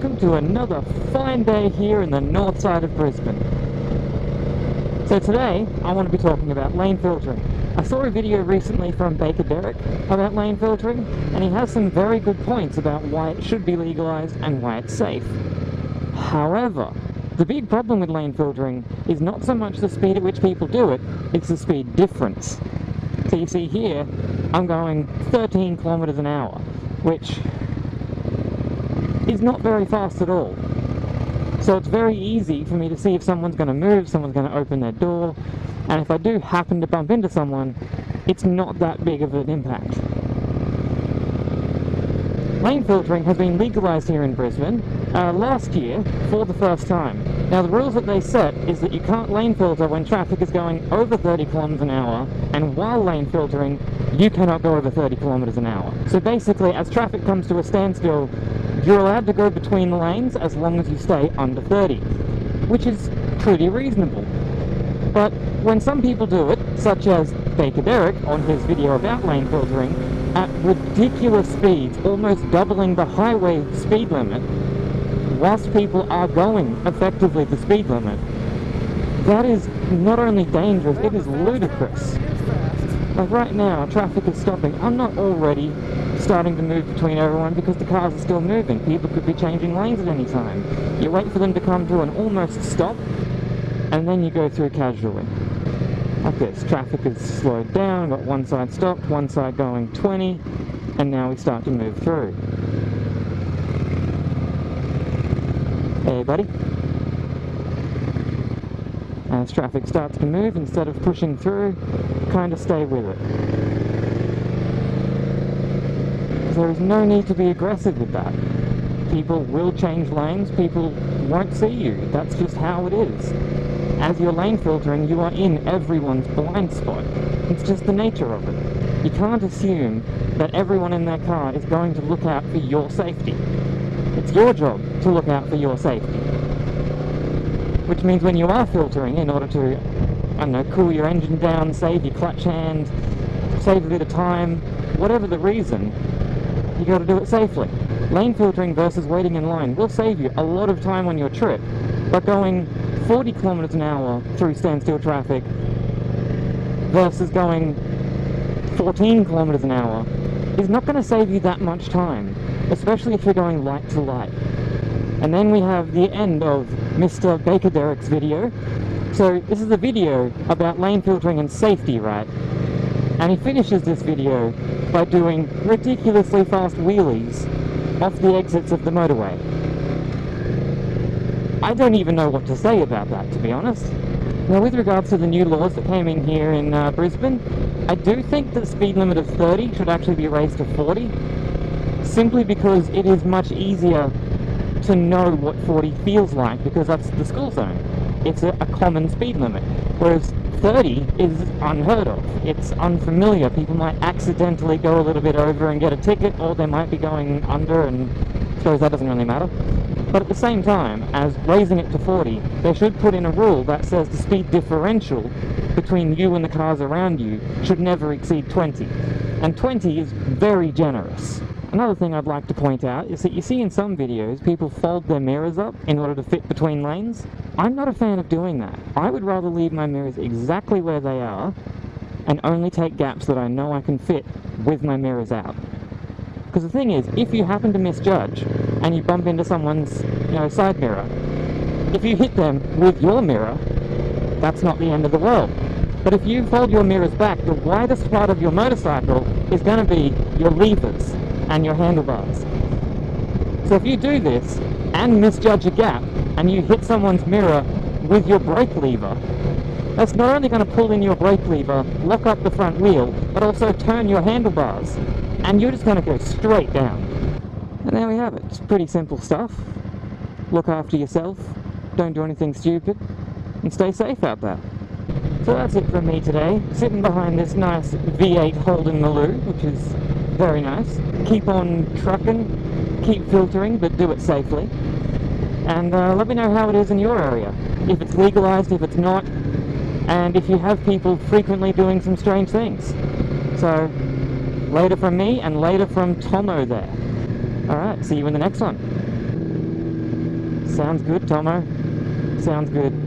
welcome to another fine day here in the north side of Brisbane. So today, I want to be talking about lane filtering. I saw a video recently from BakerXDerek about lane filtering, and he has some very good points about why it should be legalized and why it's safe. However, the big problem with lane filtering is not so much the speed at which people do it, it's the speed difference. So you see here, I'm going 13 kilometers an hour, which is not very fast at all. So it's very easy for me to see if someone's going to move, someone's going to open their door, and if I do happen to bump into someone, it's not that big of an impact. Lane filtering has been legalised here in Brisbane last year for the first time. Now the rules that they set is that you can't lane filter when traffic is going over 30 kilometers an hour, and while lane filtering, you cannot go over 30 kilometers an hour. So basically, as traffic comes to a standstill, you're allowed to go between the lanes as long as you stay under 30, which is pretty reasonable. But when some people do it, such as BakerXDerek on his video about lane filtering, at ridiculous speeds, almost doubling the highway speed limit, whilst people are going effectively the speed limit, that is not only dangerous, it is ludicrous. Like right now, traffic is stopping. I'm not already starting to move between everyone because the cars are still moving. People could be changing lanes at any time. You wait for them to come to an almost stop, and then you go through casually. Like this, traffic is slowed down, got one side stopped, one side going 20, and now we start to move through. Hey buddy. As traffic starts to move, instead of pushing through, kind of stay with it. There is no need to be aggressive with that. People will change lanes, people won't see you. That's just how it is. As you're lane filtering, you are in everyone's blind spot. It's just the nature of it. You can't assume that everyone in their car is going to look out for your safety. It's your job to look out for your safety. Which means when you are filtering, in order to, I don't know, cool your engine down, save your clutch hand, save a bit of time, whatever the reason, you got to do it safely. Lane filtering versus waiting in line will save you a lot of time on your trip, but going 40 kilometers an hour through standstill traffic versus going 14 kilometers an hour is not going to save you that much time, especially if you're going light to light. And then we have the end of Mr. BakerXDerek's video. So this is a video about lane filtering and safety, right? And he finishes this video by doing ridiculously fast wheelies off the exits of the motorway. I don't even know what to say about that, to be honest. Now, with regards to the new laws that came in here in Brisbane, I do think the speed limit of 30 should actually be raised to 40, simply because it is much easier to know what 40 feels like, because that's the school zone. It's a common speed limit, whereas 30 is unheard of. It's unfamiliar. People might accidentally go a little bit over and get a ticket, or they might be going under, and I suppose that doesn't really matter. But at the same time, as raising it to 40, they should put in a rule that says the speed differential between you and the cars around you should never exceed 20. And 20 is very generous. Another thing I'd like to point out is that you see in some videos people fold their mirrors up in order to fit between lanes. I'm not a fan of doing that. I would rather leave my mirrors exactly where they are and only take gaps that I know I can fit with my mirrors out. Because the thing is, if you happen to misjudge and you bump into someone's, side mirror, if you hit them with your mirror, that's not the end of the world. But if you fold your mirrors back, the widest part of your motorcycle is going to be your levers and your handlebars. So if you do this and misjudge a gap and you hit someone's mirror with your brake lever, that's not only going to pull in your brake lever, lock up the front wheel, but also turn your handlebars, and you're just going to go straight down. And there we have it. It's pretty simple stuff. Look after yourself, don't do anything stupid, and stay safe out there. So that's it from me today, sitting behind this nice V8 Holden Maloo, which is very nice. Keep on trucking, keep filtering, but do it safely. And let me know how it is in your area. If it's legalized, if it's not, and if you have people frequently doing some strange things. So, later from me, and later from Tomo there. Alright, see you in the next one. Sounds good, Tomo. Sounds good.